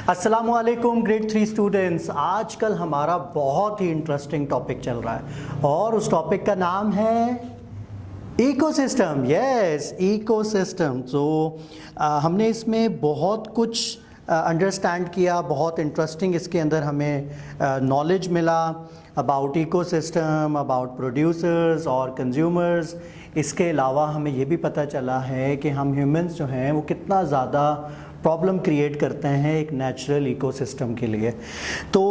अस्सलामुअलैकुम grade 3 students. आजकल हमारा बहुत ही इंटरेस्टिंग टॉपिक चल रहा है और उस टॉपिक का नाम है इकोसिस्टम। Yes, ecosystem. तो हमने इसमें बहुत कुछ अंडरस्टैंड किया, बहुत इंटरेस्टिंग इसके अंदर हमें नॉलेज मिला अबाउट इकोसिस्टम, अबाउट प्रोड्यूसर्स और कंज्यूमर्स। इसके अलावा हमें ये भी पता चला है कि हम ह्यूमंस जो हैं वो कितना ज़्यादा प्रॉब्लम क्रिएट करते हैं एक नेचुरल इकोसिस्टम के लिए। तो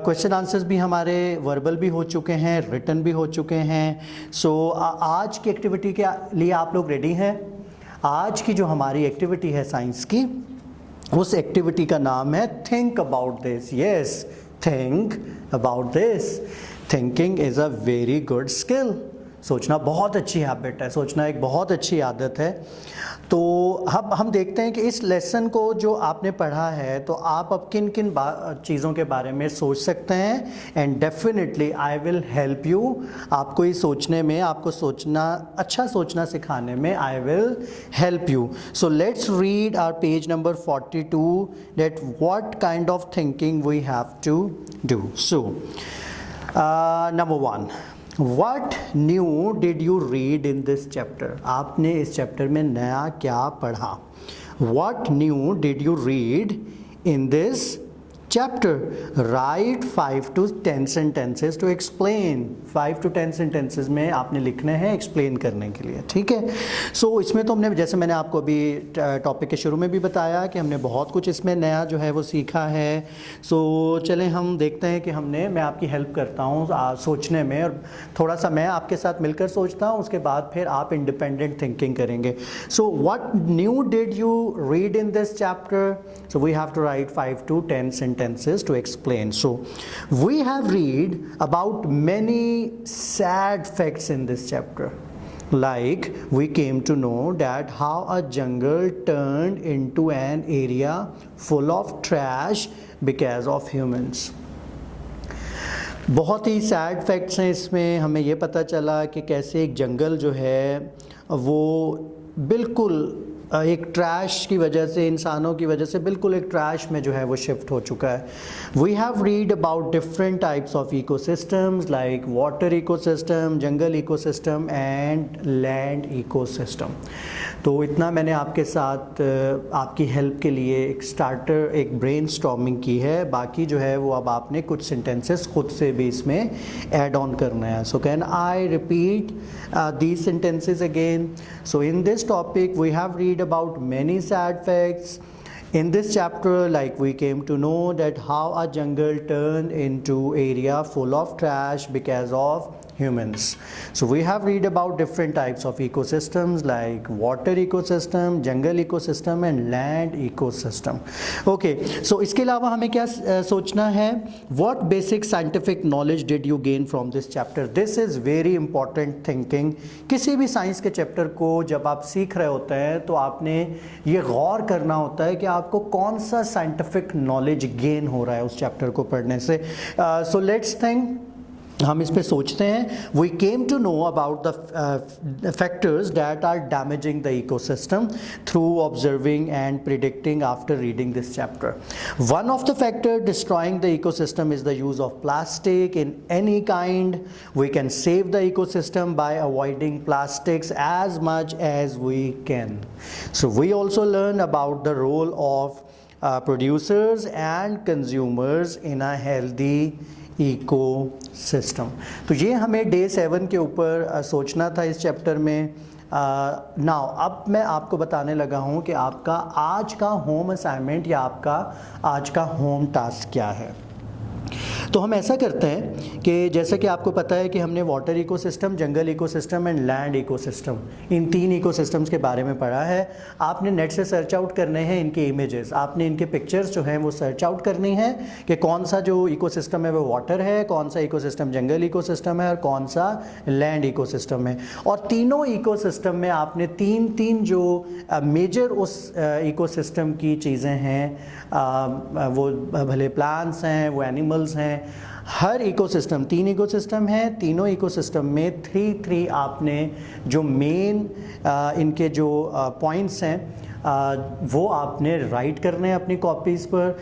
क्वेश्चन आंसर्स भी हमारे वर्बल भी हो चुके हैं, रिटन भी हो चुके हैं। सो आज की एक्टिविटी के लिए आप लोग रेडी हैं? आज की जो हमारी एक्टिविटी है साइंस की, उस एक्टिविटी का नाम है think about this. Yes, think about this. Thinking is a very good skill. सोचना बहुत अच्छी हैबिट है, सोचना एक बहुत अच्छी आदत है। तो अब हम देखते हैं कि इस लेसन को जो आपने पढ़ा है तो आप अब किन किन चीज़ों के बारे में सोच सकते हैं। And definitely I will help you, आपको ये सोचने में, आपको सोचना, अच्छा सोचना सिखाने में I will help you. So let's read our page number 42 that what kind of thinking we have to do. So number 1, What new did you read in this chapter? आपने इस चैप्टर में नया क्या पढ़ा? What new did you read in this chapter? Write 5 to 10 sentences to explain. 5 to 10 sentences में आपने लिखने हैं एक्सप्लेन करने के लिए, ठीक है। सो इसमें तो हमने, जैसे मैंने आपको अभी टॉपिक के शुरू में भी बताया कि हमने बहुत कुछ इसमें नया जो है वो सीखा है। सो चलें हम देखते हैं कि मैं आपकी हेल्प करता हूँ सोचने में, और थोड़ा सा मैं आपके साथ मिलकर सोचता हूँ, उसके बाद फिर आप इंडिपेंडेंट थिंकिंग करेंगे। So what new did you read in this chapter? So we have to write 5 to 10 sentences to explain. So we have read about many sad facts in this chapter. Like we came to know that how a jungle turned into an area full of trash because of humans. बहुत ही sad facts हैं इसमें। हमें ये पता चला कि कैसे एक जंगल जो है वो बिल्कुल एक ट्रैश की वजह से, इंसानों की वजह से बिल्कुल एक ट्रैश में जो है वो शिफ्ट हो चुका है। We have read about different types of ecosystems like water ecosystem, jungle ecosystem and land ecosystem. तो इतना मैंने आपके साथ आपकी हेल्प के लिए एक स्टार्टर, एक ब्रेनस्टॉर्मिंग की है। बाकी जो है वो अब आपने कुछ सेंटेंसेस खुद से भी इसमें ऐड ऑन करना है। So can I repeat these sentences again? So in this topic we have read about many sad facts in this chapter, like we came to know that how a jungle turned into area full of trash because of humans. So we have read about different types of ecosystems like water ecosystem, jungle ecosystem and land ecosystem. Okay, so इसके अलावा हमें क्या सोचना है? What basic scientific knowledge did you gain from this chapter? This is very important thinking. किसी भी science के chapter को जब आप सीख रहे होते हैं तो आपने ये गौर करना होता है कि आपको कौन सा साइंटिफिक नॉलेज गेन हो रहा है उस चैप्टर को पढ़ने से। सो लेट्स थिंक, हम इस पे सोचते हैं। We came to know about the factors that are damaging the ecosystem through observing and predicting after reading this chapter. One of the factor destroying the ecosystem is the use of plastic in any kind. We can save the ecosystem by avoiding plastics as much as we can. So we also learn about the role of producers and consumers in a healthy ecosystem. तो ये हमें day 7 के ऊपर सोचना था इस chapter में। Now अब मैं आपको बताने लगा हूँ कि आपका आज का होम असाइनमेंट या आपका आज का होम टास्क क्या है। तो हम ऐसा करते हैं कि जैसे कि आपको पता है कि हमने water ecosystem, jungle ecosystem and land ecosystem, in 3 ecosystems के बारे में पढ़ा है। आपने नेट से सर्च आउट करने हैं इनके इमेजेस, आपने इनके पिक्चर्स जो हैं वो सर्च आउट करनी है कि कौन सा जो इकोसिस्टम है वो वाटर है, कौन सा इकोसिस्टम जंगल इकोसिस्टम है और कौन सा लैंड इकोसिस्टम है। और तीनों इकोसिस्टम में आपने तीन जो मेजर उस इकोसिस्टम की चीज़ें हैं, वो भले प्लांट्स हैं, वो एनिमल्स हैं, हर इकोसिस्टम, 3 इकोसिस्टम है, तीनों इकोसिस्टम में 3 आपने जो मेन इनके जो पॉइंट्स हैं वो आपने राइट करने हैं अपनी कॉपीज़ पर।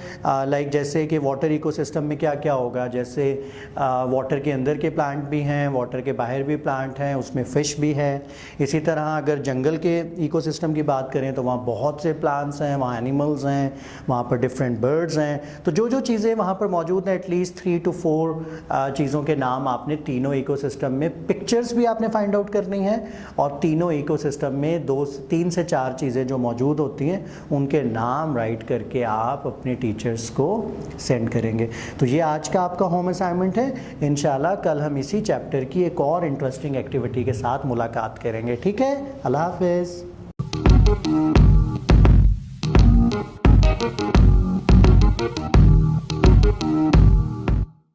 लाइक जैसे कि वाटर इकोसिस्टम में क्या क्या होगा, जैसे वाटर के अंदर के प्लांट भी हैं, वाटर के बाहर भी प्लांट हैं, उसमें फ़िश भी है। इसी तरह अगर जंगल के इकोसिस्टम की बात करें तो वहाँ बहुत से प्लांट्स हैं, वहाँ एनिमल्स हैं, वहाँ पर डिफरेंट बर्ड्स हैं। तो जो जो चीज़ें वहाँ पर मौजूद हैं, एटलीस्ट 3 to 4 चीज़ों के नाम आपने तीनों इकोसिस्टम में, पिक्चर्स भी आपने फाइंड आउट करनी है, और तीनों इकोसिस्टम में 3 से 4 चीज़ें जो मौजूद होती हैं उनके नाम राइट करके आप अपने टीचर्स को सेंड करेंगे। तो ये आज का आपका होम असाइनमेंट है। इंशाल्लाह कल हम इसी चैप्टर की एक और इंटरेस्टिंग एक्टिविटी के साथ मुलाकात करेंगे। ठीक है, अल्लाह हाफिज़।